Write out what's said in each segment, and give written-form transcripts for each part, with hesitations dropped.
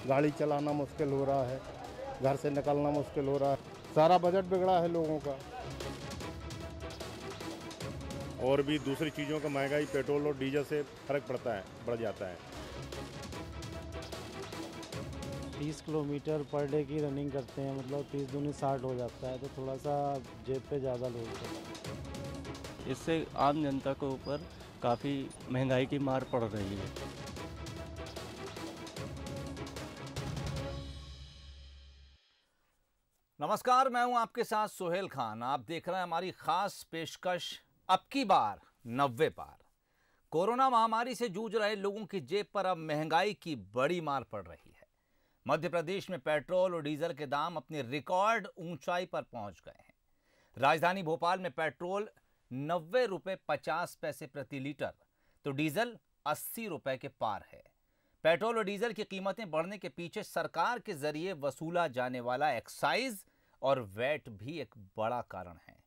गाड़ी चलाना मुश्किल हो रहा है, घर से निकलना मुश्किल हो रहा है, सारा बजट बिगड़ा है लोगों का। और भी दूसरी चीज़ों का महंगाई पेट्रोल और डीजल से फ़र्क पड़ता है, बढ़ जाता है। 30 किलोमीटर पर डे की रनिंग करते हैं, मतलब 30 दूनी 60 हो जाता है, तो थोड़ा सा जेब पे ज़्यादा लोड है। इससे आम जनता के ऊपर काफ़ी महंगाई की मार पड़ रही है। नमस्कार, मैं हूं आपके साथ सोहेल खान। आप देख रहे हैं हमारी खास पेशकश अब की बार 90 पार। कोरोना महामारी से जूझ रहे लोगों की जेब पर अब महंगाई की बड़ी मार पड़ रही है। मध्य प्रदेश में पेट्रोल और डीजल के दाम अपनी रिकॉर्ड ऊंचाई पर पहुंच गए हैं। राजधानी भोपाल में पेट्रोल 90 रुपये 50 पैसे प्रति लीटर तो डीजल 80 रुपये के पार है। पेट्रोल और डीजल की कीमतें बढ़ने के पीछे सरकार के जरिए वसूला जाने वाला एक्साइज और वैट भी एक बड़ा कारण है।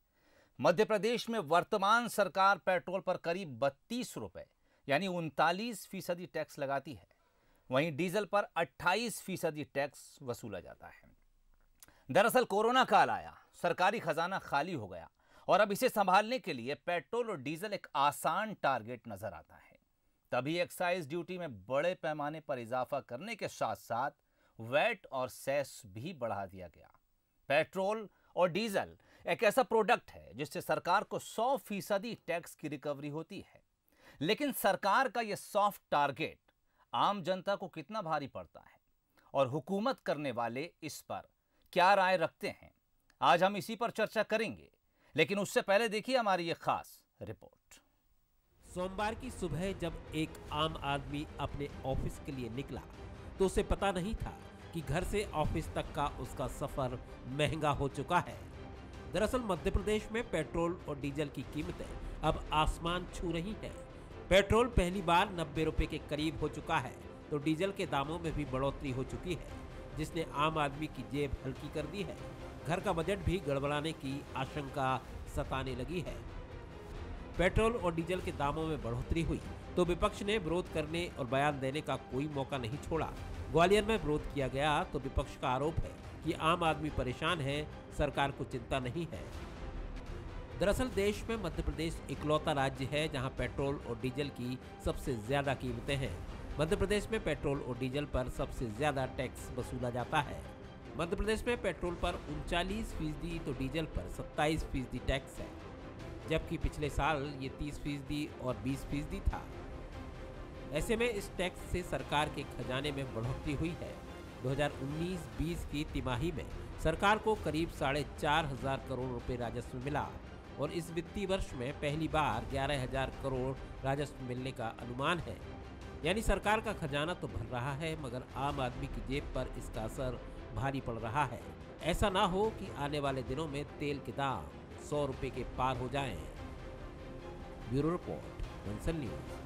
मध्य प्रदेश में वर्तमान सरकार पेट्रोल पर करीब 32 रुपये यानी 39% टैक्स लगाती है। वहीं डीजल पर 28% टैक्स वसूला जाता है। दरअसल कोरोना काल आया, सरकारी खजाना खाली हो गया और अब इसे संभालने के लिए पेट्रोल और डीजल एक आसान टारगेट नजर आता है। तभी एक्साइज ड्यूटी में बड़े पैमाने पर इजाफा करने के साथ साथ वैट और सेस भी बढ़ा दिया गया। पेट्रोल और डीजल एक ऐसा प्रोडक्ट है जिससे सरकार को 100% टैक्स की रिकवरी होती है, लेकिन सरकार का यह सॉफ्ट टारगेट आम जनता को कितना भारी पड़ता है और हुकूमत करने वाले इस पर क्या राय रखते हैं, आज हम इसी पर चर्चा करेंगे। लेकिन उससे पहले देखिए हमारी ये खास रिपोर्ट। सोमवार की सुबह जब एक आम आदमी अपने ऑफिस के लिए निकला तो उसे पता नहीं था कि घर से ऑफिस तक का उसका सफर महंगा हो चुका है। दरअसल मध्य प्रदेश में पेट्रोल और डीजल की कीमतें अब आसमान छू रही हैं। पेट्रोल पहली बार 90 रुपए के करीब हो चुका है तो डीजल के दामों में भी बढ़ोतरी हो चुकी है, जिसने आम आदमी की जेब हल्की कर दी है। घर का बजट भी गड़बड़ाने की आशंका सताने लगी है। पेट्रोल और डीजल के दामों में बढ़ोतरी हुई तो विपक्ष ने विरोध करने और बयान देने का कोई मौका नहीं छोड़ा। ग्वालियर में विरोध किया गया तो विपक्ष का आरोप है कि आम आदमी परेशान है, सरकार को चिंता नहीं है। दरअसल देश में मध्य प्रदेश इकलौता राज्य है जहां पेट्रोल और डीजल की सबसे ज्यादा कीमतें हैं। मध्य प्रदेश में पेट्रोल और डीजल पर सबसे ज्यादा टैक्स वसूला जाता है। मध्य प्रदेश में पेट्रोल पर 39% तो डीजल पर 27% टैक्स है, जबकि पिछले साल ये 30% और 20% था। ऐसे में इस टैक्स से सरकार के खजाने में बढ़ोतरी हुई है। 2019-20 की तिमाही में सरकार को करीब 4,500 करोड़ रुपए राजस्व मिला और इस वित्तीय वर्ष में पहली बार 11,000 करोड़ राजस्व मिलने का अनुमान है। यानी सरकार का खजाना तो भर रहा है मगर आम आदमी की जेब पर इसका असर भारी पड़ रहा है। ऐसा ना हो कि आने वाले दिनों में तेल के दाम 100 रुपए के पार हो जाएं। Bureau report, Bansal news.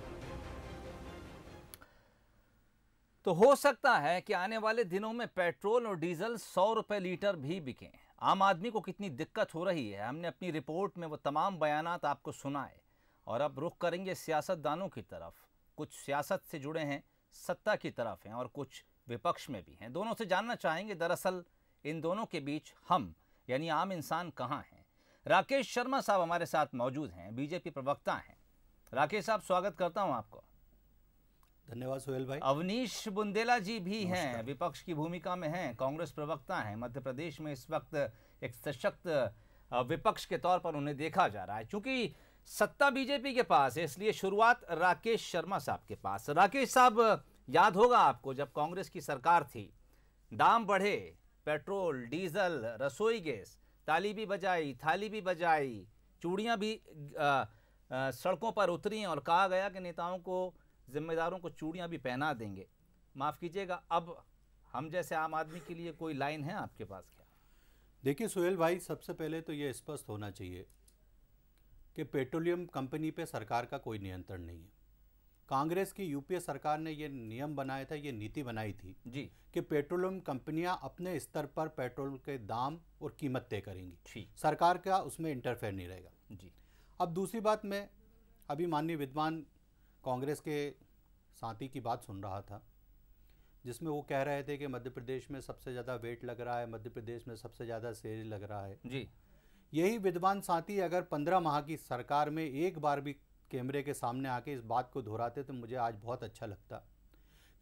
तो हो सकता है कि आने वाले दिनों में पेट्रोल और डीजल 100 रुपए लीटर भी बिकें। आम आदमी को कितनी दिक्कत हो रही है हमने अपनी रिपोर्ट में वो तमाम बयानात आपको सुनाए। और अब रुख करेंगे सियासतदानों की तरफ। कुछ सियासत से जुड़े हैं, सत्ता की तरफ हैं और कुछ विपक्ष में भी हैं। दोनों से जानना चाहेंगे दरअसल इन दोनों के बीच हम यानी आम इंसान कहाँ हैं। राकेश शर्मा साहब हमारे साथ मौजूद हैं, बीजेपी प्रवक्ता हैं। राकेश साहब, स्वागत करता हूं आपको। धन्यवाद सोहेल भाई। अवनीश बुंदेला जी भी हैं, विपक्ष की भूमिका में हैं, कांग्रेस प्रवक्ता हैं। मध्य प्रदेश में इस वक्त एक सशक्त विपक्ष के तौर पर उन्हें देखा जा रहा है। चूंकि सत्ता बीजेपी के पास है इसलिए शुरुआत राकेश शर्मा साहब के पास। राकेश साहब, याद होगा आपको जब कांग्रेस की सरकार थी, दाम बढ़े, पेट्रोल, डीजल, रसोई गैस, ताली भी बजाई, थाली भी बजाई, चूड़ियां भी सड़कों पर उतरी और कहा गया कि नेताओं को, जिम्मेदारों को चूड़ियां भी पहना देंगे। माफ़ कीजिएगा, अब हम जैसे आम आदमी के लिए कोई लाइन है आपके पास क्या? देखिए सोहेल भाई, सबसे पहले तो ये स्पष्ट होना चाहिए कि पेट्रोलियम कंपनी पे सरकार का कोई नियंत्रण नहीं है। कांग्रेस की यूपीए सरकार ने ये नियम बनाया था, ये नीति बनाई थी जी कि पेट्रोलियम कंपनियां अपने स्तर पर पेट्रोल के दाम और कीमत तय करेंगी, सरकार का उसमें इंटरफेयर नहीं रहेगा जी। अब दूसरी बात, मैं अभी माननीय विद्वान कांग्रेस के साथी की बात सुन रहा था जिसमें वो कह रहे थे कि मध्य प्रदेश में सबसे ज़्यादा वेट लग रहा है, मध्य प्रदेश में सबसे ज़्यादा सेज लग रहा है जी। यही विद्वान साथी अगर 15 माह की सरकार में एक बार भी कैमरे के सामने आके इस बात को दोहराते तो मुझे आज बहुत अच्छा लगता।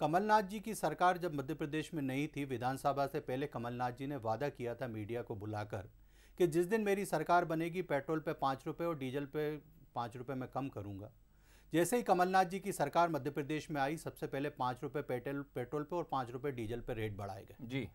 कमलनाथ जी की सरकार जब मध्य प्रदेश में नहीं थी, विधानसभा से पहले कमलनाथ जी ने वादा किया था मीडिया को बुलाकर कि जिस दिन मेरी सरकार बनेगी पेट्रोल पे 5 रुपये और डीजल पे 5 रुपये मैं कम करूंगा। जैसे ही कमलनाथ जी की सरकार मध्य प्रदेश में आई, सबसे पहले 5 रुपये पेट्रोल पे और 5 रुपये डीजल पे रेट बढ़ाए गए जी।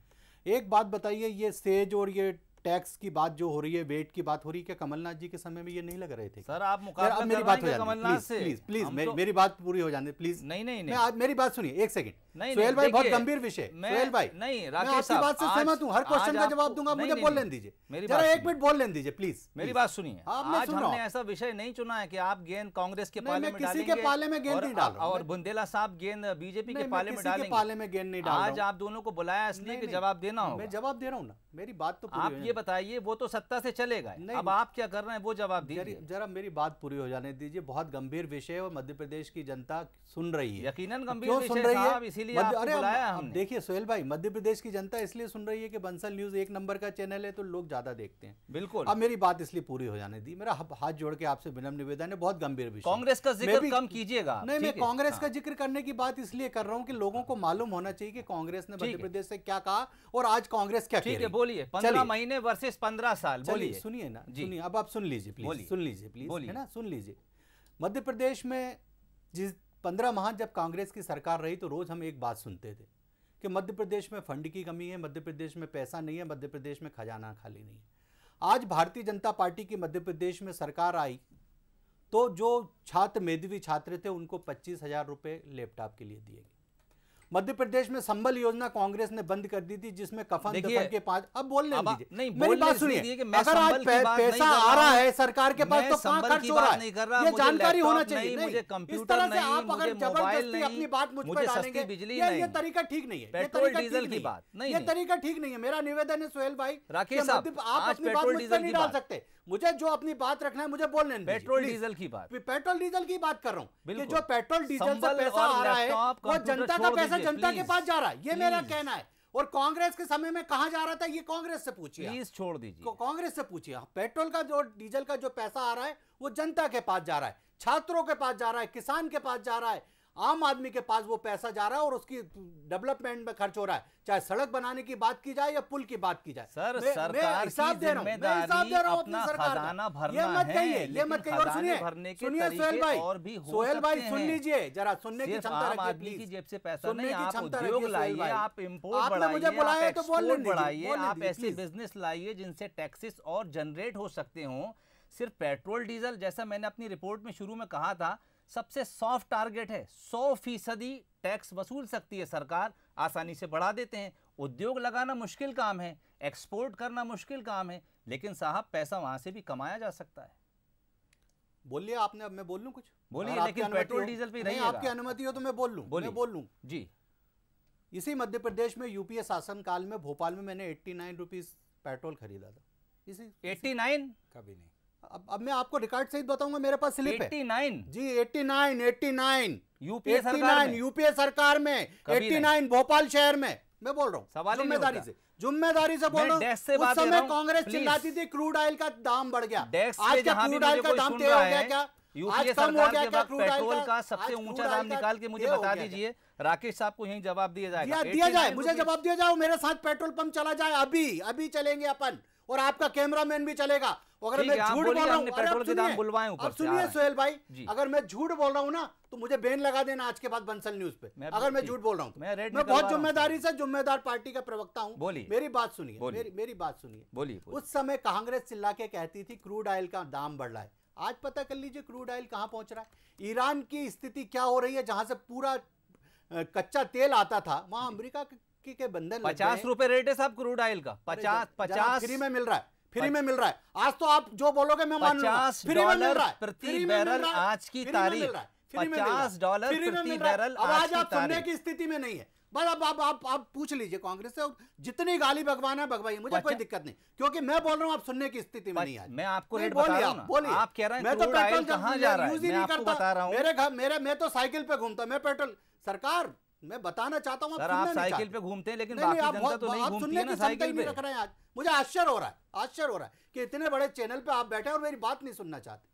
एक बात बताइए, ये सेज और ये टैक्स की बात जो हो रही है, वेट की बात हो रही है, क्या कमलनाथ जी के समय में ये नहीं लग रहे थे? सर आप मुकाबला मेरी कर बात रहे हो हैं कमलनाथ से। प्लीज प्लीज हम मेरी बात पूरी हो जाने प्लीज। नहीं नहीं नहीं, आज मेरी बात सुनिए एक सेकंड। नहीं, सोहेल भाई बहुत देखिए, गंभीर विषय। मैं- सोहेल भाई नहीं, मैं राकेश आपकी साहब, बात से सहमत हूँ, हर क्वेश्चन का जवाब दूंगा, मुझे बोल लेने दीजिए। जरा एक मिनट बोल लेने दीजिए प्लीज। मेरी बात सुनिए, हाँ, मैं आज सुन रहा हमने हूँ। ऐसा विषय नहीं चुना है कि आप गेंद कांग्रेस के नहीं, पाले मैं में किसी डालेंगे के पाले में गेंद नहीं डाल रहा हूँ। और बुंदेला साहब गेंद बीजेपी के नहीं, पाले मैं में किसी के डालेंगे। पाले में गेंद नहीं डाल रहा आज हूँ। आप दोनों को बुलाया इसलिए नहीं, कि नहीं, जवाब देना होगा। मैं जवाब दे रहा हूँ ना, मेरी बात तो पूरी आप हो ये जाने बताइए, वो तो सत्ता से चले गए, नहीं, अब आप क्या कर रहे हैं वो जवाब दीजिए। जरा मेरी बात पूरी हो जाने दीजिए। बहुत गंभीर विषय है और मध्य प्रदेश की जनता सुन रही है। यकीनन गंभीर क्यों सुन विषय रही है? साहब, इसीलिए आपको बुलाया हमने। देखिए सोहेल भाई, मध्य प्रदेश की जनता इसलिए सुन रही है कि बंसल न्यूज एक नंबर का चैनल है तो लोग ज्यादा देखते हैं। बिल्कुल। अब मेरी बात इसलिए पूरी हो जाने दी। मेरा हाथ जोड़ के आपसे विनम्र निवेदन है, बहुत गंभीर विषय। कांग्रेस का जिक्र कम कीजिएगा आप, नहीं, मैं ठीक है? कांग्रेस हाँ। का जिक्र करने की बात इसलिए कर रहा हूँ कि लोगों को मालूम होना चाहिए कि कांग्रेस ने ठीक मध्य है। प्रदेश से क्या कहा और आज कांग्रेस क्या कह ठीक रही है, बोलिए। 15 महीने वर्सेस 15 साल, बोलिए। सुनिए ना, जी। सुनिए, अब आप सुन लीजिए प्लीज, सुन लीजिए प्लीज, है ना, सुन लीजिए। मध्य प्रदेश में जिस 15 माह जब कांग्रेस की सरकार रही तो रोज हम एक बात सुनते थे कि मध्य प्रदेश में फंड की कमी है, मध्य प्रदेश में पैसा नहीं है, मध्य प्रदेश में खजाना खाली नहीं है। आज भारतीय जनता पार्टी की मध्य प्रदेश में सरकार आई तो जो छात्र मेधावी छात्र थे उनको 25,000 रुपये लैपटॉप के लिए दिए गए। मध्य प्रदेश में संबल योजना कांग्रेस ने बंद कर दी थी, जिसमें कफन दफन के 5। अब बोलने दीजिए, नहीं, मेरी बात सुनिए। अगर आज पैसा आ रहा है सरकार के पास तो कहां खर्च हो रहा है, ये जानकारी होना चाहिए। मुझे इस कंप्यूटर तरह से नहीं, आप अगर मुझे मोबाइल जबरदस्ती नहीं, अपनी बात मुझ पर मुझे सस्ती डालेंगे, बिजली ये नहीं, तरीका ठीक नहीं है। पेट्रोल डीजल की बात नहीं, ये तरीका ठीक नहीं है। मेरा निवेदन है सोहेल भाई, राकेश साहब, आप आज अपनी बात पेट्रोल मुझ डीजल पर नहीं की डाल बात। सकते। मुझे जो अपनी बात रखना है मुझे बोलने दीजिए। Petrol please. डीजल की बात, पेट्रोल डीजल की बात कर रहा हूँ कि बिल्कुल। जो पेट्रोल डीजल से संबल पैसा और आ रहा है लैपटॉप, वो कंप्यूटर जनता का छोड़ पैसा दीजिए, जनता के प्लीज, पास जा रहा है, ये मेरा प्लीज। कहना है। और कांग्रेस के समय में कहां जा रहा था ये कांग्रेस से पूछिए, प्लीज छोड़ दीजिए। कांग्रेस से पूछिए। पेट्रोल का जो डीजल का जो पैसा आ रहा है वो जनता के पास जा रहा है, छात्रों के पास जा रहा है, किसान के पास जा रहा है, आम आदमी के पास वो पैसा जा रहा है और उसकी डेवलपमेंट में खर्च हो रहा है। चाहे सड़क बनाने की बात की जाए या पुल की बात की जाए। सर, मैं सरकार हिसाब की दे रहा हूं, मैं हिसाब जिम्मेदारी दे रहा हूं अपना अपनी सरकार का। खजाना भरना ये मत है, कहिए, ये लेकिन मत कहिए। और खजाने सुनिए, भरने के सुनिए सोहेल तरीके भाई, और भी हो सोहेल भाई सकते सुन हैं। लीजिए, जरा सुनने की सिर्फ क्षमता आम रखिए आदमी की प्लीज। जेब से पैसा सुनने नहीं, की आप क्षमता उद्योग रखिए सोहेल लाइए, भाई। आप इंपोर्ट आपने मुझे बढ़ाइए, बुलाया आप तो बोलने एक्सपोर्ट दीजिए, बढ़ाइए, बोलने आप दीजिए, ऐसे प्लीज। बिजनेस लाइए जिनसे टैक्सेस और जनरेट हो सकते हों। सिर्फ पेट्रोल डीजल, जैसा मैंने अपनी रिपोर्ट में शुरू में कहा था, सबसे सॉफ्ट टारगेट है। 100% टैक्स वसूल सकती है सरकार, आसानी से बढ़ा देते हैं। उद्योग लगाना मुश्किल काम है, एक्सपोर्ट करना मुश्किल काम है, लेकिन साहब पैसा वहां से भी कमाया जा सकता है। बोलिए आपने, अब मैं बोल लूं कुछ? बोलिए, अगर आपकी लेकिन अनुमति पेट्रोल हो- डीजल पे नहीं, रहिएगा। आपकी अनुमति हो तो मैं बोल लूं, मैं बोल लूं जी। इसी मध्य प्रदेश में यूपीए शासन काल में भोपाल में मैंने 89 रुपीज पेट्रोल खरीदा था। इसी 89 कभी नहीं। अब मैं आपको रिकॉर्ड सहित बताऊंगा, मेरे पास स्लिप है 89 जी। 89 यूपीए सरकार में, यूपीए सरकार में कभी 89 भोपाल शहर में। मैं बोल रहा हूँ सवाल ही नहीं जिम्मेदारी होता। से, जिम्मेदारी से बोल मैं रहा डेस्क से हूँ। उस बात ले समय रहा हूं, कांग्रेस प्लीज। चिल्लाती थी क्रूड ऑयल का दाम बढ़ गया। डेस्क आज से क्या जहां भी क्रूड ऑयल मुझे का कोई दाम सुन तय हो रहा गया है, क्या? यूपीए आज कम हो सरकार गया के क्या वक्त क्रूड ऑयल पेट्रोल का आज सबसे क्रूड ऊंचा ऑयल दाम का निकाल के मुझे ये हो बता गया क्या? दीजिए। राकेश साहब को यही जवाब दिया जाएगा। दिया जाए, 89 मुझे जवाब दिया जाए। मेरे साथ पेट्रोल पंप चला जाए, अभी चलेंगे अपन, और आपका कैमरामैन भी चलेगा। अगर मैं झूठ बोल रहा हूँ, पेट्रोल के दाम बुलवाएं ऊपर अब से, सुनिए सोहेल भाई, जी। अगर मैं झूठ बोल रहा हूँ ना तो मुझे बैन लगा देना आज के बाद बंसल न्यूज पे। अगर मैं झूठ बोल रहा हूँ तो मैं बहुत जिम्मेदारी से जिम्मेदार पार्टी का प्रवक्ता हूँ। मेरी बात सुनिए, मेरी बात सुनिए। बोलिए। उस समय कांग्रेस चिल्ला के कहती थी क्रूड ऑयल का दाम बढ़ रहा है। आज पता कर लीजिए क्रूड ऑयल कहां पहुंच रहा है। ईरान की स्थिति क्या हो रही है, जहां से पूरा कच्चा तेल आता था, वहां अमेरिका के बंधन 50 रुपए रेट है साहब क्रूड ऑयल का। 50 फ्री में मिल रहा है, फ्री में मिल रहा है। आज तो आप जो बोलोगे मैं मान लूंगा। $50 प्रति बैरल आज की तारीख, $50 प्रति बैरल आज आप सुनने की स्थिति में नहीं है। बस अब आप पूछ लीजिए कांग्रेस से, जितनी गाली भगवाना है भगवाइए, मुझे कोई दिक्कत नहीं, क्योंकि मैं बोल रहा हूँ आप सुनने की स्थिति में नहीं आए। मैं आपको रेट बता रहा हूं, बोलिए। आप कह रहे हैं मैं तो पेट्रोल कहां जा रहा है, यूज ही मैं नहीं आपको करता। बता रहा हूं। मैं तो साइकिल पे घूमता, मैं पेट्रोल सरकार मैं बताना चाहता हूँ, सर आप साइकिल पे घूमते हैं लेकिन नहीं, बाकी आप जनता तो नहीं आप घूमती सुनने है ना की क्षमता ही साइकिल नहीं पे। रख रहे हैं आज। मुझे आश्चर्य हो रहा है कि इतने बड़े चैनल पे आप बैठे और मेरी बात नहीं सुनना चाहते।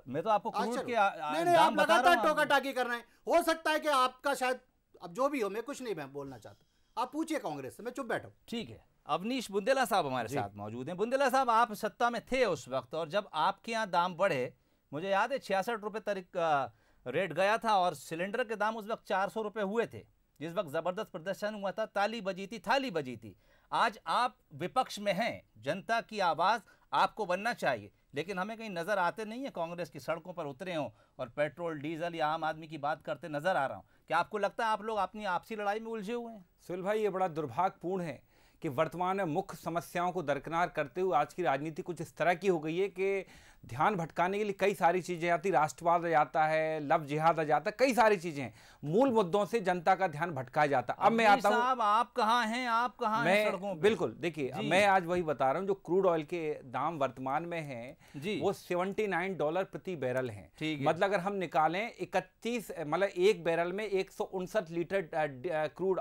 मैं तो आपको क्रूड के नहीं, आप लगातार टोका टाकी कर रहे हैं। हो सकता है कि आपका शायद, अब जो भी हो, मैं कुछ नहीं मैं बोलना चाहता, आप पूछिए कांग्रेस से, मैं चुप बैठा हूं। ठीक है, अवनीश बुंदेला साहब हमारे साथ मौजूद हैं। बुंदेला साहब, आप सत्ता में थे उस वक्त, और जब आपके यहाँ दाम बढ़े, मुझे याद है 66 रुपए तक रेट गया था और सिलेंडर के दाम उस वक्त 400 रुपए हुए थे, जिस वक्त जबरदस्त प्रदर्शन हुआ था, ताली बजी थी, थाली बजी थी। आज आप विपक्ष में हैं, जनता की आवाज आपको बनना चाहिए, लेकिन हमें कहीं नजर आते नहीं है कांग्रेस की सड़कों पर उतरे हों और पेट्रोल डीजल या आम आदमी की बात करते नजर आ रहा हूं। क्या आपको लगता है आप लोग अपनी आपसी लड़ाई में उलझे हुए हैं? सुहेल भाई, ये बड़ा दुर्भाग्यपूर्ण है कि वर्तमान में मुख्य समस्याओं को दरकिनार करते हुए आज की राजनीति कुछ इस तरह की हो गई है कि ध्यान भटकाने के लिए कई सारी चीज़ें आती, राष्ट्रवाद आ जाता है, लव जिहाद आ जाता है, कई सारी चीज़ें हैं, मूल मुद्दों से जनता का ध्यान भटकाया जाता है। अब मैं आता हूँ, आप कहाँ हैं, आप कहाँ हैं सड़कों पे? बिल्कुल, देखिए मैं आज वही बता रहा हूँ, जो क्रूड ऑयल के दाम वर्तमान में हैं वो $79 प्रति बैरल हैं। मतलब अगर हम निकालें 31, मतलब एक बैरल में 159 लीटर क्रूड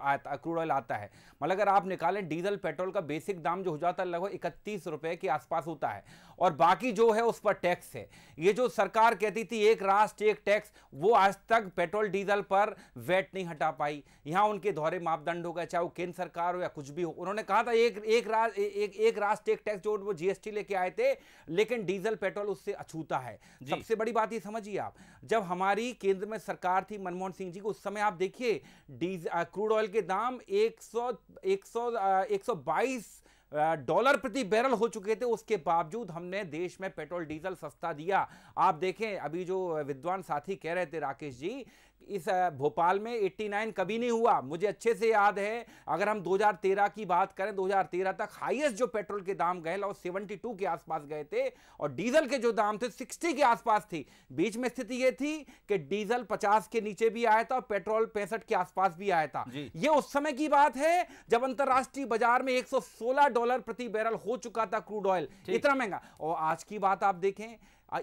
ऑयल आता है। मतलब अगर आप निकालें डीजल पेट्रोल का बेसिक दाम जो हो जाता है लगभग 31 रुपए के आसपास होता है, और बाकी जो है उस पर टैक्स है। ये जो सरकार कहती थी एक राष्ट्र एक टैक्स, वो आज तक पेट्रोल डीजल पर वैट नहीं हटा पाई। यहाँ उनके दोहरे मापदंड हो गए, चाहे वो केंद्र सरकार हो या कुछ भी हो। उन्होंने कहा था एक राष्ट्र एक टैक्स, जो वो जीएसटी लेके आए थे, लेकिन डीजल पेट्रोल उससे अछूता है। सबसे बड़ी बात ये समझिए आप, जब हमारी केंद्र में सरकार थी मनमोहन सिंह जी को, उस समय आप देखिए क्रूड ऑयल के दाम 122 डॉलर प्रति बैरल हो चुके थे। उसके बावजूद हमने देश में पेट्रोल डीजल सस्ता दिया। आप देखें, अभी जो विद्वान साथी कह रहे थे राकेश जी, इस भोपाल में 89 कभी नहीं हुआ। मुझे अच्छे से याद है, अगर हम 2013 की बात करें, 2013 तक हाईएस्ट जो पेट्रोल के दाम गए वो 72 के आसपास गए थे, और डीजल के जो दाम थे 60 के आसपास थी। बीच में स्थिति ये थी कि डीजल 50 के नीचे भी आया था और पेट्रोल 65 के आसपास भी आया था। ये उस समय की बात है जब अंतरराष्ट्रीय बाजार में $116 प्रति बैरल हो चुका था क्रूड ऑयल, इतना महंगा। और आज की बात आप देखें,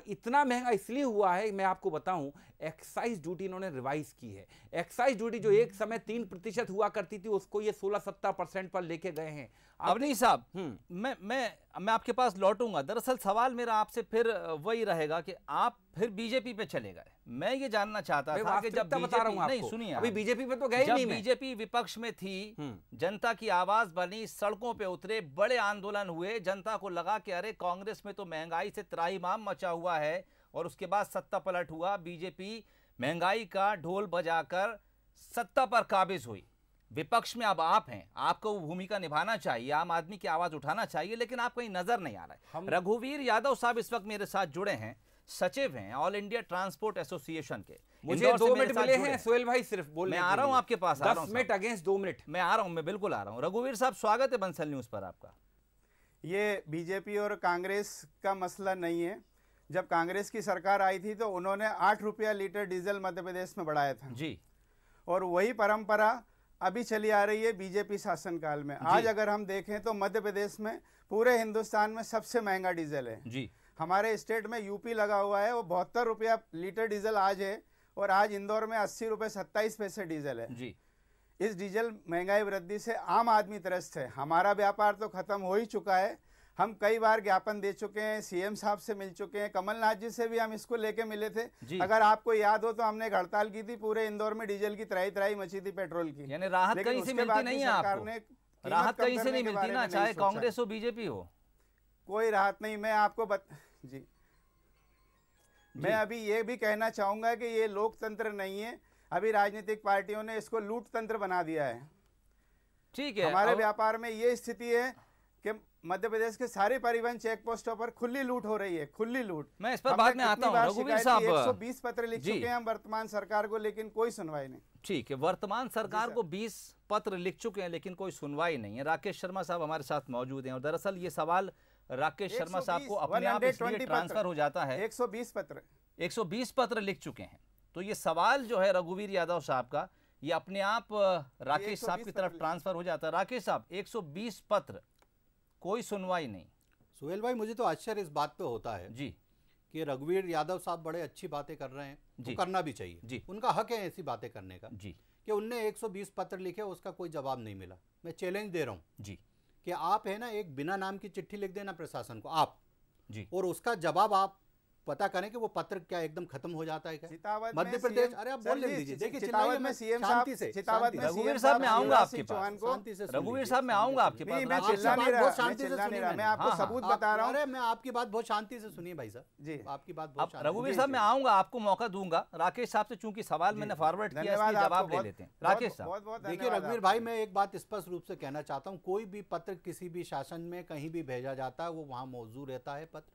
इतना महंगा इसलिए हुआ है, मैं आपको बताऊं, एक्साइज ड्यूटी इन्होंने रिवाइज की है। एक्साइज ड्यूटी जो एक समय 3% हुआ करती थी, उसको ये 16-17% पर लेके गए हैं। अवनीश साहब, मैं आपके पास लौटूंगा। दरअसल सवाल मेरा आपसे फिर वही रहेगा कि आप फिर बीजेपी पे चले गए। मैं ये जानना चाहता था कि जब बीजेपी, अभी बीजेपी पे तो गए नहीं, बीजेपी विपक्ष में थी, जनता की आवाज बनी, सड़कों पे उतरे, बड़े आंदोलन हुए, जनता को लगा कि अरे कांग्रेस में तो महंगाई से त्राहिमाम मचा हुआ है, और उसके बाद सत्ता पलट हुआ। बीजेपी महंगाई का ढोल बजाकर सत्ता पर काबिज हुई। विपक्ष में अब आप हैं, आपको वो भूमिका निभाना चाहिए, आम आदमी की आवाज उठाना चाहिए, लेकिन आप कहीं नजर नहीं आ रहे। रघुवीर यादव साहब इस वक्त मेरे साथ जुड़े हैं, सचिव हैं ऑल इंडिया ट्रांसपोर्ट एसोसिएशन के। मुझे 2 मिनट मिले हैं सुहेल भाई, सिर्फ बोलने। मैं आ रहा हूं आपके पास, 10 मिनट अगेंस्ट 2 मिनट। मैं आ रहा हूं, मैं बिल्कुल आ रहा हूं। रघुवीर साहब, स्वागत है बंसल न्यूज पर आपका। ये बीजेपी और कांग्रेस का मसला नहीं है। जब कांग्रेस की सरकार आई थी तो उन्होंने 8 रुपया लीटर डीजल मध्य प्रदेश में बढ़ाया था जी, और वही परंपरा अभी चली आ रही है बीजेपी शासनकाल में। आज अगर हम देखें तो मध्य प्रदेश में पूरे हिंदुस्तान में सबसे महंगा डीजल है जी। हमारे स्टेट में यूपी लगा हुआ है, वो 72 रुपया लीटर डीजल आज है, और आज इंदौर में 80 रुपये 27 पैसे डीजल है जी। इस डीजल महंगाई वृद्धि से आम आदमी त्रस्त है। हमारा व्यापार तो खत्म हो ही चुका है। हम कई बार ज्ञापन दे चुके हैं, सीएम साहब से मिल चुके हैं, कमलनाथ जी से भी हम इसको लेके मिले थे। अगर आपको याद हो तो हमने एक हड़ताल की थी, पूरे इंदौर में डीजल की त्राही मची थी पेट्रोल की। यानी राहत कहीं से मिलती नहीं है आपको? राहत कहीं से नहीं मिलती ना, चाहे कांग्रेस हो बीजेपी हो, कोई राहत नहीं। मैं आपको मैं अभी ये भी कहना चाहूंगा कि ये लोकतंत्र नहीं है, अभी राजनीतिक पार्टियों ने इसको लूट तंत्र बना दिया है। ठीक है, हमारे व्यापार में ये स्थिति है कि मध्य प्रदेश के सारे परिवहन चेक पोस्टों पर खुली लूट हो रही है, खुली लूट। मैं इस पर बाद में आता हूं। रघुवीर साहब, 120 पत्र लिख चुके हैं हम वर्तमान सरकार को, लेकिन कोई सुनवाई नहीं। ठीक है, वर्तमान सरकार को 20 पत्र लिख चुके हैं, लेकिन कोई सुनवाई नहीं है। राकेश शर्मा साहब हमारे साथ मौजूद हैं, और दरअसल ये सवाल राकेश शर्मा साहब को अपने आप इसलिए ट्रांसफर हो जाता है। 120 पत्र लिख चुके हैं, तो ये सवाल जो है रघुवीर यादव साहब का, ये अपने आप राकेश साहब की तरफ ट्रांसफर हो जाता है। राकेश साहब, 120 पत्र, कोई सुनवाई नहीं। सुहेल भाई, मुझे तो आश्चर्य इस बात पे होता है जी कि रघुवीर यादव साहब बड़े अच्छी बातें कर रहे हैं, तो करना भी चाहिए जी, उनका हक है ऐसी बातें करने का जी। कि उनने 120 पत्र लिखे, उसका कोई जवाब नहीं मिला। मैं चैलेंज दे रहा हूँ जी कि आप है ना एक बिना नाम की चिट्ठी लिख देना प्रशासन को आप जी, और उसका जवाब आप पता करें कि वो पत्र क्या एकदम खत्म हो जाता है क्या? चितावत मध्य में प्रदेश, CM अरे आप बोल दीजिए, देखिए चितावत में सीएम साहब, चितावत में रघुवीर CM साहब मैं आऊंगा आपके शिवराज सिंह चौहान पास, को, शांति से सुन रघुवीर लीजिए, साहब मैं आऊंगा आपके पास। नहीं, मैं आप- चिल्ला नहीं रहा, बहुत मैं शांति से चिल्ला नहीं सुनिए रहा, मैं मैंने। आपको हाँ, सबूत बता रहा हूँ। अरे मैं आपकी बात बहुत शांति से सुनिए भाई साहब जी, आपकी बात बहुत अब शांति रघुवीर से- साहब मैं आऊंगा, आपको मौका दूंगा। राकेश साहब से चूंकि सवाल मैंने फॉरवर्ड किया, धन्यवाद इसलिए जवाब आपको, ले लेते हैं। राकेश साहब, बहुत बहुत देखिए धन्यवाद रघुवीर आपको। भाई, मैं एक बात स्पष्ट रूप से कहना चाहता हूं, कोई भी पत्र किसी भी शासन में कहीं भी भेजा जाता है वो वहां मौजूद रहता है पत्र,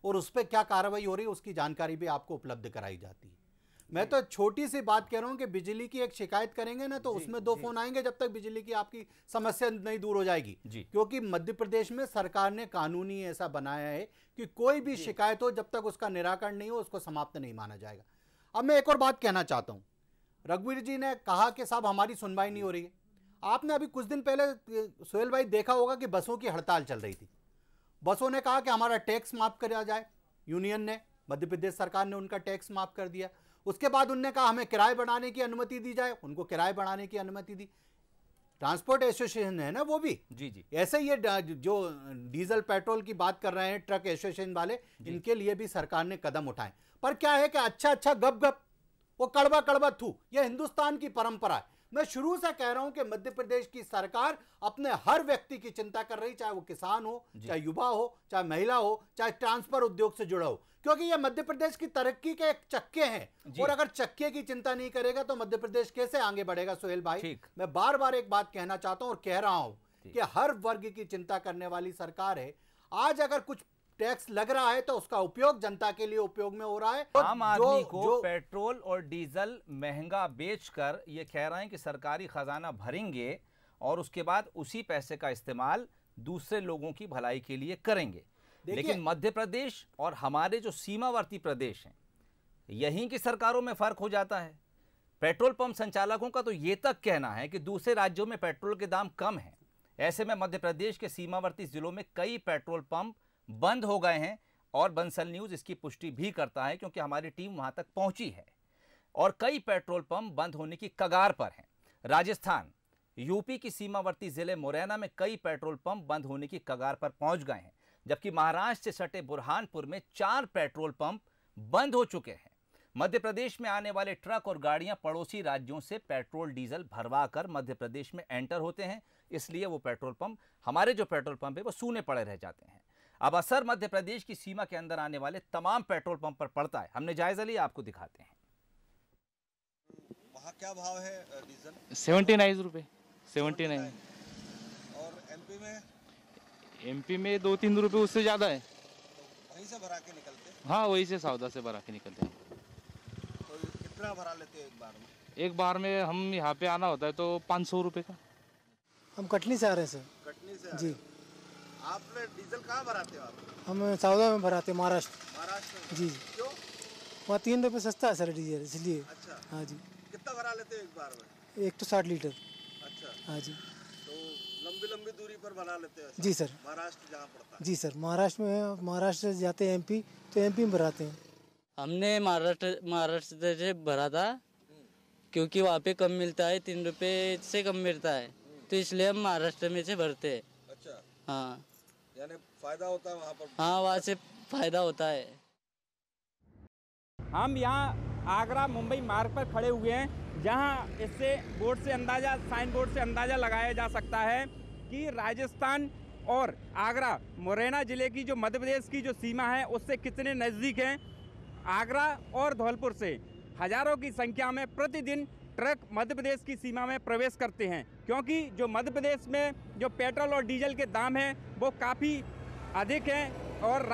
और उस पर क्या कार्रवाई हो रही है उसकी जानकारी भी आपको उपलब्ध कराई जाती है। मैं तो छोटी सी बात कह रहा हूं कि बिजली की एक शिकायत करेंगे ना तो उसमें 2 फोन आएंगे जब तक बिजली की आपकी समस्या नहीं दूर हो जाएगी। क्योंकि मध्य प्रदेश में सरकार ने कानूनी ऐसा बनाया है कि कोई भी शिकायत हो जब तक उसका निराकरण नहीं हो उसको समाप्त नहीं माना जाएगा। अब मैं एक और बात कहना चाहता हूं, रघुवीर जी ने कहा कि साहब हमारी सुनवाई नहीं हो रही है। आपने अभी कुछ दिन पहले सोहेल भाई देखा होगा कि बसों की हड़ताल चल रही थी। बसों ने कहा कि हमारा टैक्स माफ किया जाए, यूनियन ने, मध्य प्रदेश सरकार ने उनका टैक्स माफ कर दिया। उसके बाद उनने कहा हमें किराए बढ़ाने की अनुमति दी जाए, उनको किराए बढ़ाने की अनुमति दी। ट्रांसपोर्ट एसोसिएशन है ना वो भी, जी ऐसे ये जो डीजल पेट्रोल की बात कर रहे हैं ट्रक एसोसिएशन वाले, इनके लिए भी सरकार ने कदम उठाए। पर क्या है कि अच्छा गप गप वो कड़वा कड़वा थू, ये हिंदुस्तान की परंपरा है। मैं शुरू से कह रहा हूं कि मध्य प्रदेश की सरकार अपने हर व्यक्ति की चिंता कर रही, चाहे वो किसान हो, चाहे युवा हो, चाहे महिला हो, चाहे ट्रांसपोर्ट उद्योग से जुड़ा हो, क्योंकि ये मध्य प्रदेश की तरक्की के एक चक्के हैं। और अगर चक्के की चिंता नहीं करेगा तो मध्य प्रदेश कैसे आगे बढ़ेगा? सोहेल भाई, मैं बार बार एक बात कहना चाहता हूं और कह रहा हूं कि हर वर्ग की चिंता करने वाली सरकार है। आज अगर कुछ टैक्स लग रहा है तो उसका उपयोग जनता के लिए उपयोग में हो रहा है। आम आदमी को पेट्रोल और डीजल महंगा बेचकर ये कह रहे हैं कि सरकारी खजाना भरेंगे और उसके बाद उसी पैसे का इस्तेमाल दूसरे लोगों की भलाई के लिए करेंगे। लेकिन मध्य प्रदेश और हमारे जो सीमावर्ती प्रदेश हैं, यहीं की सरकारों में फर्क हो जाता है। पेट्रोल पंप संचालकों का तो ये तक कहना है कि दूसरे राज्यों में पेट्रोल के दाम कम हैं। ऐसे में मध्य प्रदेश के सीमावर्ती जिलों में कई पेट्रोल पंप बंद हो गए हैं और बंसल न्यूज़ इसकी पुष्टि भी करता है क्योंकि हमारी टीम वहां तक पहुंची है और कई पेट्रोल पंप बंद होने की कगार पर हैं। राजस्थान, यूपी की सीमावर्ती जिले मुरैना में कई पेट्रोल पंप बंद होने की कगार पर पहुंच गए हैं, जबकि महाराष्ट्र से सटे बुरहानपुर में 4 पेट्रोल पंप बंद हो चुके हैं। मध्य प्रदेश में आने वाले ट्रक और गाड़ियां पड़ोसी राज्यों से पेट्रोल डीजल भरवा कर मध्य प्रदेश में एंटर होते हैं, इसलिए वो पेट्रोल पंप, हमारे जो पेट्रोल पंप है वो सूने पड़े रह जाते हैं। अब असर मध्य प्रदेश की सीमा के अंदर आने वाले तमाम पेट्रोल पंप पर पड़ता है। हमने जायजा लिया, आपको दिखाते हैं। वहाँ क्या भाव है डीजल? 79 रुपये, 79। और एमपी में? एमपी में 2-3 रुपये उससे ज़्यादा है। तो वहीं से भरा के निकलते? हाँ, वहीं से सौदा से भरा के निकलते हैं। तो कितना भरा लेते हो एक बार में? एक बार में हम यहाँ पे आना होता है तो 500 रुपये का। हम कटनी से आ रहे हैं सर। कटनी से जी। आप डीजल कहाँ भराते हो आप? हम सौदा में भराते हैं, महाराष्ट्र। महाराष्ट्र जी। क्यों? वहाँ 3 रुपये सस्ता है सर डीजल, इसलिए। अच्छा। हाँ जी। कितना भरा लेते हो एक बार में? 160 लीटर। अच्छा। हाँ जी। तो लंबी दूरी पर भरा लेते हो? जी सर। महाराष्ट्र जहाँ पड़ता है? जी सर, महाराष्ट्र में, महाराष्ट्र से जाते हैं एमपी तो एमपी में भराते हैं। हमने महाराष्ट्र से भरा था क्योंकि वहाँ पे कम मिलता है, 3 रुपये से कम मिलता है, तो इसलिए हम महाराष्ट्र में से भरते हैं। अच्छा। हाँ, यानी फायदा होता है वहाँ पर? हाँ, वहाँ से फायदा होता है। हम यहाँ आगरा मुंबई मार्ग पर खड़े हुए हैं, जहाँ इससे बोर्ड से अंदाज़ा, साइन बोर्ड से अंदाज़ा लगाया जा सकता है कि राजस्थान और आगरा मुरैना ज़िले की जो मध्य प्रदेश की जो सीमा है उससे कितने नज़दीक हैं। आगरा और धौलपुर से हज़ारों की संख्या में प्रतिदिन ट्रक मध्य प्रदेश की सीमा में प्रवेश करते हैं, क्योंकि जो मध्य प्रदेश में जो पेट्रोल और डीजल के दाम हैं वो काफ़ी अधिक हैं और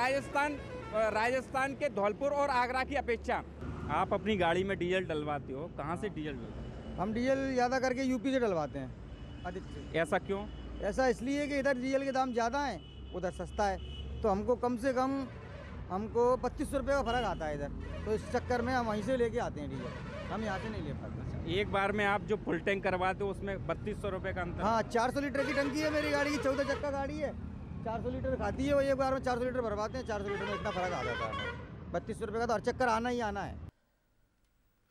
राजस्थान के धौलपुर और आगरा की अपेक्षा। आप अपनी गाड़ी में डीजल डलवाते हो, कहाँ से डीजल डलवाते हो? हम डीजल ज़्यादा करके यूपी से डलवाते हैं अधिक से। ऐसा क्यों? ऐसा इसलिए कि इधर डीजल के दाम ज़्यादा हैं, उधर सस्ता है, तो हमको कम से कम 2500 रुपये का फ़र्क आता है इधर, तो इस चक्कर में हम वहीं से लेके आते हैं डीजल, हम यहाँ से नहीं ले पाते। एक बार में आप जो फुल टैंक करवाते हो उसमें 3200 रुपये का अंतर? हाँ, 400 लीटर की टंकी है मेरी गाड़ी की, 14 चक्का गाड़ी है, 400 लीटर खाती है वो। एक बार में 400 लीटर भरवाते हैं, 400 लीटर में इतना फ़र्क आ जाता है। 3200 रुपये का तो हर चक्कर आना ही आना है।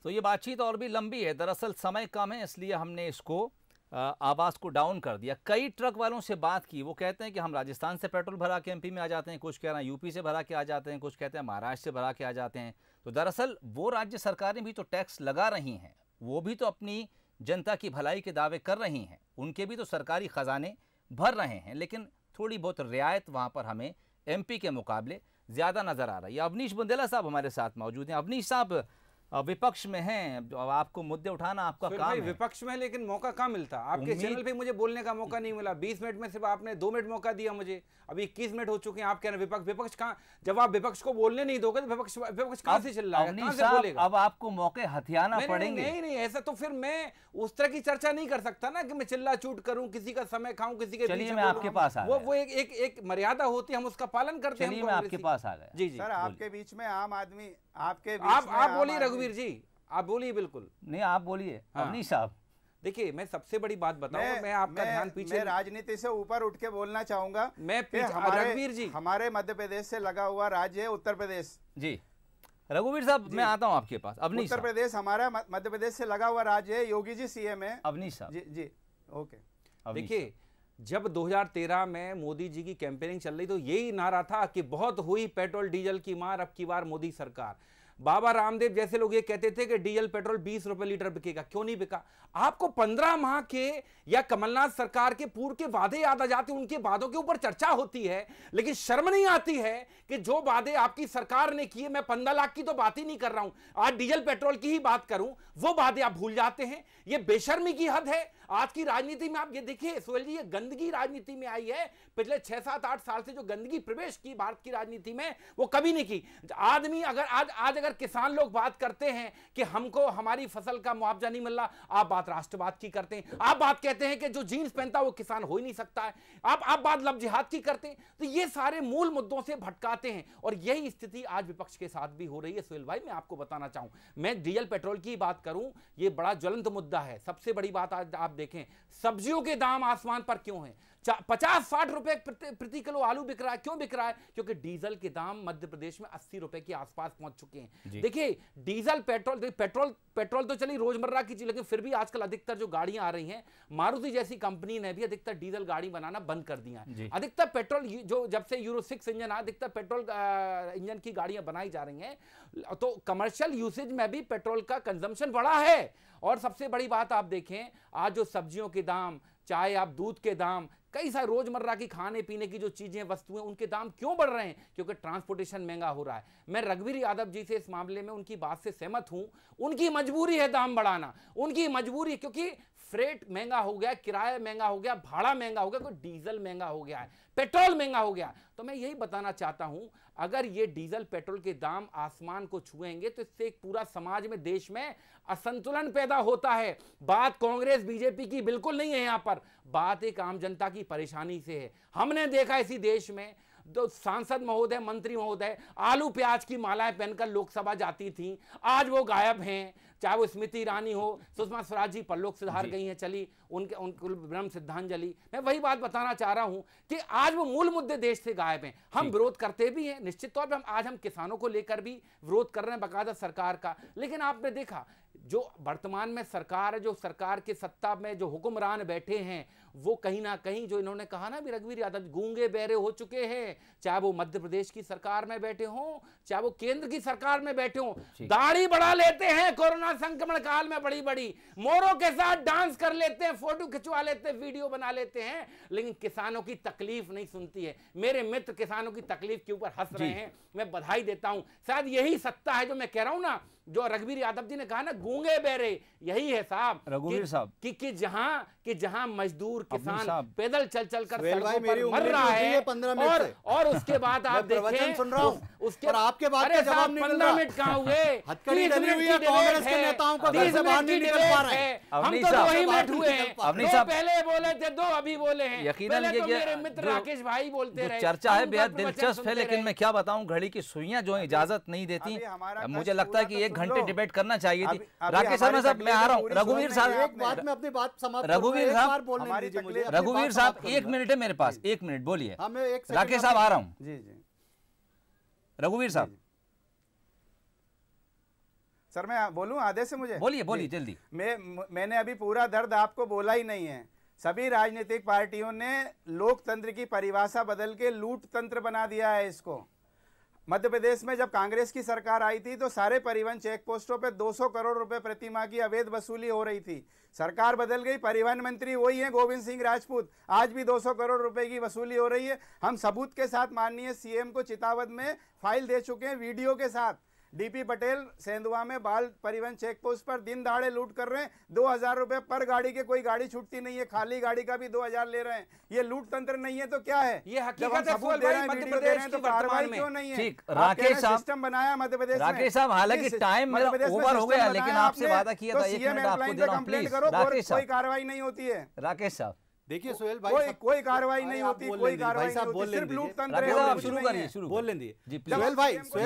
तो ये बातचीत और भी लंबी है, दरअसल समय कम है इसलिए हमने इसको आवाज़ को डाउन कर दिया। कई ट्रक वालों से बात की, वो कहते हैं कि हम राजस्थान से पेट्रोल भरा के एमपी में आ जाते हैं, कुछ कह रहे हैं यूपी से भरा के आ जाते हैं, कुछ कहते हैं महाराष्ट्र से भरा के आ जाते हैं। तो दरअसल वो राज्य सरकारें भी तो टैक्स लगा रही हैं, वो भी तो अपनी जनता की भलाई के दावे कर रही हैं, उनके भी तो सरकारी खजाने भर रहे हैं, लेकिन थोड़ी बहुत रियायत वहाँ पर हमें एमपी के मुकाबले ज़्यादा नज़र आ रही है। अवनीश बुंदेला साहब हमारे साथ मौजूद हैं। अवनीश साहब, विपक्ष में हैं, आपको मुद्दे उठाना आपका काम है। विपक्ष में, लेकिन मौका कहाँ मिलता? आपके चैनल पे मुझे बोलने का मौका नहीं मिला। 20 मिनट में सिर्फ आपने 2 मिनट मौका दिया मुझे, अभी 21 मिनट हो चुके हैं। आप कह रहे हैं विपक्ष कहाँ? जब आप विपक्ष को बोलने नहीं दोगे तो विपक्ष कहाँ से चल रहा है, कहाँ से बोलेगा? अब आपको मौके हथियाना पड़ेंगे। नहीं, ऐसा तो फिर मैं उस तरह की चर्चा नहीं कर सकता ना कि मैं चिल्ला चूट करूं, किसी का समय खाऊं, किसी के चलिए मैं आपके पास आ गया। वो एक मर्यादा होती है, हम उसका पालन करते हैं। चलिए मैं आपके पास आ गया। जी सर, आपके बीच में आम आदमी, आपके आप बोलिए रघुवीर जी, आप बोलिए। बिल्कुल नहीं, आप बोलिए अवनीश साहब। देखिए, मैं सबसे बड़ी बात बताऊंगा, मैं आपका ध्यान पीछे, मैं राजनीति से ऊपर उठ के बोलना चाहूंगा। मैं रघुवीर जी, हमारे मध्य प्रदेश से लगा हुआ राज्य है उत्तर प्रदेश। जी रघुवीर साहब, मैं आता हूं आपके पास। अवनीश, उत्तर प्रदेश हमारा मध्य प्रदेश से लगा हुआ राज्य है, योगी जी सीएम है। अवनीश साहब जी ओके। देखिए, जब 2013 में मोदी जी की कैंपेनिंग चल रही तो यही नारा था कि बहुत हुई पेट्रोल डीजल की मार, अब की बार मोदी सरकार। बाबा रामदेव जैसे लोग ये कहते थे कि डीजल पेट्रोल 20 रुपए लीटर बिकेगा। क्यों नहीं बिका? आपको 15 माह के या कमलनाथ सरकार के पूर्व के वादे याद आ जाते, उनके वादों के ऊपर चर्चा होती है, लेकिन शर्म नहीं आती है कि जो वादे आपकी सरकार ने किए, मैं 15 लाख की तो बात ही नहीं कर रहा हूं, आज डीजल पेट्रोल की ही बात करूं, वो वादे आप भूल जाते हैं। ये बेशर्मी की हद है आज की राजनीति में। आप ये देखिए सोहेल जी, ये गंदगी राजनीति में आई है। पिछले 6, 7, 8 साल से जो गंदगी प्रवेश की भारत की राजनीति में, वो कभी नहीं की। आदमी अगर आज अगर किसान लोग बात करते हैं कि हमको हमारी फसल का मुआवजा नहीं मिल रहा, आप बात राष्ट्रवाद की करते हैं, आप बात कहते हैं कि जो जीन्स पहनता है वो किसान हो ही नहीं सकता है, आप बात लव जिहाद की करते हैं। तो ये सारे मूल मुद्दों से भटकाते हैं, और यही स्थिति आज विपक्ष के साथ भी हो रही है। सोहेल भाई, मैं आपको बताना चाहूं, मैं डीजल पेट्रोल की बात करूं, ये बड़ा ज्वलंत मुद्दा है। सबसे बड़ी बात आज आप देखें, सब्जियों के दाम आसमान पर क्यों हैं? 50-60 रुपए प्रति किलो आलू बिक रहा है। क्यों बिक रहा है? क्योंकि डीजल के दाम मध्य प्रदेश में 80 रुपए के आसपास पहुंच चुके हैं। देखिए, डीजल पेट्रोल तो चली रोजमर्रा की चीज, लेकिन फिर भी आजकल अधिकतर जो गाड़ियां आ रही हैं, मारुति जैसी कंपनी ने भी अधिकतर डीजल गाड़ी बनाना बंद कर दिया है। अधिकतर पेट्रोल, जो जब से यूरो 6 इंजन आ, अधिकतर पेट्रोल इंजन की गाड़ियां बनाई जा रही हैं, तो कमर्शियल यूसेज में भी पेट्रोल का कंजम्पशन बढ़ा है। और सबसे बड़ी बात आप देखें, आज जो सब्जियों के दाम, चाहे आप दूध के दाम, कई सारे रोजमर्रा की खाने पीने की जो चीजें, वस्तुएं, उनके दाम क्यों बढ़ रहे हैं? क्योंकि ट्रांसपोर्टेशन महंगा हो रहा है। मैं रघुवीर यादव जी से इस मामले में उनकी बात से सहमत हूं। उनकी मजबूरी है दाम बढ़ाना, उनकी मजबूरी, क्योंकि फ्रेट महंगा हो गया, किराया महंगा हो गया, भाड़ा महंगा हो गया, कोई डीजल महंगा हो गया है, पेट्रोल महंगा हो गया। तो मैं यही बताना चाहता हूं, अगर ये डीजल पेट्रोल के दाम आसमान को छुएंगे तो इससे एक पूरा समाज में, देश में असंतुलन पैदा होता है। बात कांग्रेस बीजेपी की बिल्कुल नहीं है, यहां पर बात एक आम जनता की परेशानी से है। हमने देखा इसी देश में तो सांसद महोदय, मंत्री महोदय आलू प्याज की मालाएं पहनकर लोकसभा जाती थी, आज वो गायब हैं। चाहे वो स्मृति ईरानी हो, सुषमा स्वराज जी परलोक सिधार गई हैं, चली, उनको ब्रह्म सिद्धांजलि। मैं वही बात बताना चाह रहा हूं कि आज वो मूल मुद्दे देश से गायब हैं। हम विरोध करते भी हैं, निश्चित तौर पर आज हम किसानों को लेकर भी विरोध कर रहे हैं बाकायदा सरकार का। लेकिन आपने देखा, जो वर्तमान में सरकार है, जो सरकार के सत्ता में जो हुक्मरान बैठे हैं, वो कहीं ना कहीं, जो इन्होंने कहा ना भी रघुवीर यादव, गूंगे बहरे हो चुके हैं। चाहे वो मध्य प्रदेश की सरकार में बैठे हों, चाहे वो केंद्र की सरकार में बैठे हों, दाढ़ी बढ़ा लेते हैं कोरोना संक्रमण काल में, बड़ी बड़ी मोरों के साथ डांस कर लेते हैं, फोटो खिंचवा लेते हैं, वीडियो बना लेते हैं, लेकिन किसानों की तकलीफ नहीं सुनती है। मेरे मित्र किसानों की तकलीफ के ऊपर हंस रहे हैं, मैं बधाई देता हूं। शायद यही सत्ता है जो मैं कह रहा हूं ना, जो रघुवीर यादव जी ने कहा ना, गूंगे बहरे, यही है साहब रघुवीर साहब कि जहां मजदूर किसान पैदल चल कर सड़कों पर मर रहा है, और उसके बाद आप देखें, सुन रहा हूं, उसके और आपके बात का जवाब नहीं मिल रहा। 15 मिनट कहां हुए? हथकड़ी डली हुई है, कांग्रेस के नेताओं को घर से बाहर नहीं निकल पा रहे हैं। हम तो 2 ही मिनट हुए हैं, दो पहले बोले थे, 2 अभी बोले हैं। यकीनन पहले तो मेरे मित्र राकेश भाई बोलते रहे। चर्चा है बेहद दिलचस्प है, लेकिन मैं क्या बताऊं, घड़ी की सुइयां जो इजाजत नहीं देती। मुझे लगता है कि 1 घंटे डिबेट करना चाहिए थी। राकेश शर्मा साहब, मैं आ रहा हूं। रघुवीर साहब, एक बात में अपनी बात समाप्त, रघुवीर साहब, रघुवीर साहब 1 मिनट है मेरे पास, 1 मिनट बोलिए। राकेश साहब आ रहा हूं। जी जी रघुवीर साहब, सर मैं बोलूं आधे से मुझे? बोलिए बोलिए जल्दी। मैंने अभी पूरा दर्द आपको बोला ही नहीं है। सभी राजनीतिक पार्टियों ने लोकतंत्र की परिभाषा बदल के लूट तंत्र बना दिया है इसको। मध्य प्रदेश में जब कांग्रेस की सरकार आई थी तो सारे परिवहन चेक पोस्टों पे 200 करोड़ रुपए प्रति माह की अवैध वसूली हो रही थी। सरकार बदल गई, परिवहन मंत्री वही है गोविंद सिंह राजपूत, आज भी 200 करोड़ रुपए की वसूली हो रही है। हम सबूत के साथ माननीय सीएम को चितावत में फाइल दे चुके हैं, वीडियो के साथ। डीपी पटेल सेंधवा में बाल परिवहन चेक पोस्ट पर दिन दहाड़े लूट कर रहे हैं। 2000 रुपए पर गाड़ी के, कोई गाड़ी छूटती नहीं है, खाली गाड़ी का भी 2000 ले रहे हैं। ये लूट तंत्र नहीं है तो क्या है? ये जब हम सबूत दे रहे हैं, वीडियो दे रहे हैं, तो कार्रवाई क्यों नहीं है? ठीक, राकेश साहब सिस्टम बनाया मध्य प्रदेश में। राकेश साहब, हालांकि टाइम मेरा ओवर हो गया, लेकिन आपसे वादा किया था 1 मिनट आपको दे रहा हूं, प्लीज। राकेश साहब, कोई कार्रवाई नहीं होती है। राकेश साहब देखिए सोहेल भाई, कोई कार्रवाई नहीं होती, कोई कार्रवाई नहीं होती, सिर्फ लूट तंत्र है। आप शुरू करिए, शुरू बोल लेंगे जी। सोहेल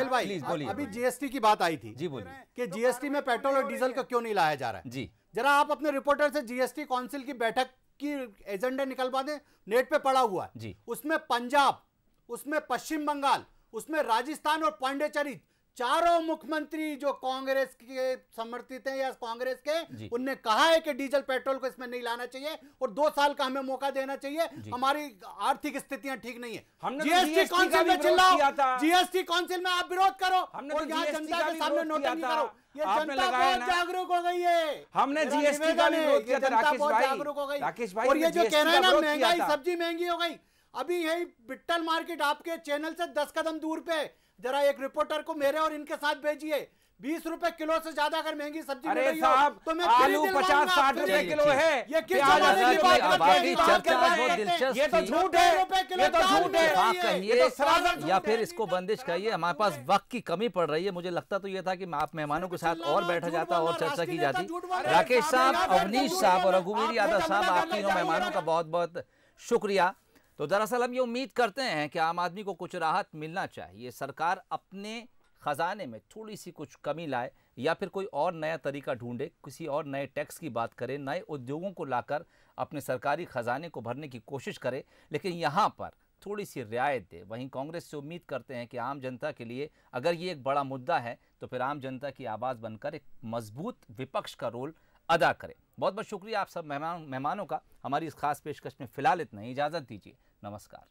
भाई अभी जीएसटी की बात आई थी जी, बोलिए कि जीएसटी में पेट्रोल और डीजल को क्यों नहीं लाया जा रहा है जी। जरा आप अपने रिपोर्टर से जीएसटी काउंसिल की बैठक की एजेंडा निकलवा दें, नेट पे पड़ा हुआ है जी। उसमें पंजाब, उसमें पश्चिम बंगाल, उसमें राजस्थान और पांडेचेरी, चारों मुख्यमंत्री जो कांग्रेस के समर्थित हैं या कांग्रेस के, उनने कहा है कि डीजल पेट्रोल को इसमें नहीं लाना चाहिए और 2 साल का हमें मौका देना चाहिए। हमारी आर्थिक स्थितियां ठीक नहीं है। जीएसटी काउंसिल में चिल्लाओ, जीएसटी काउंसिल में आप विरोध करो और यहाँ जनता के सामने नोटिंग करो। ये जनता बहुत जागरूक हो गई है। हमने जीएसटी का भी विरोध किया था राकेश भाई, और ये जो कह रहे हैं ना महंगाई, सब्जी महंगी हो गई, अभी यही बिट्टल मार्केट आपके चैनल से 10 कदम दूर पे, जरा एक रिपोर्टर को मेरे और इनके साथ भेजिए। 20 रुपए किलो से ज्यादा अगर महंगी सब्जी अरे साहब तो मैं आलू 50-60 रुपए किलो है। ये किस जमाने की बात करते हैं? ये तो झूठ है, ये तो झूठ है। आप कहिए या फिर इसको बंदिश कहिए, हमारे पास वक्त की कमी पड़ रही है। मुझे लगता तो ये था कि आप मेहमानों के साथ और बैठा जाता और चर्चा की जाती। राकेश साहब, अवनीश साहब और रघुवीर यादव साहब, आप तीनों मेहमानों का बहुत बहुत शुक्रिया। तो दरअसल हम ये उम्मीद करते हैं कि आम आदमी को कुछ राहत मिलना चाहिए, सरकार अपने खजाने में थोड़ी सी कुछ कमी लाए या फिर कोई और नया तरीका ढूंढे, किसी और नए टैक्स की बात करे, नए उद्योगों को लाकर अपने सरकारी खजाने को भरने की कोशिश करे, लेकिन यहाँ पर थोड़ी सी रियायत दे। वहीं कांग्रेस से उम्मीद करते हैं कि आम जनता के लिए अगर ये एक बड़ा मुद्दा है तो फिर आम जनता की आवाज़ बनकर एक मजबूत विपक्ष का रोल अदा करे। बहुत बहुत शुक्रिया आप सब मेहमानों का। हमारी इस खास पेशकश में फिलहाल इतना ही, इजाज़त दीजिए, नमस्कार।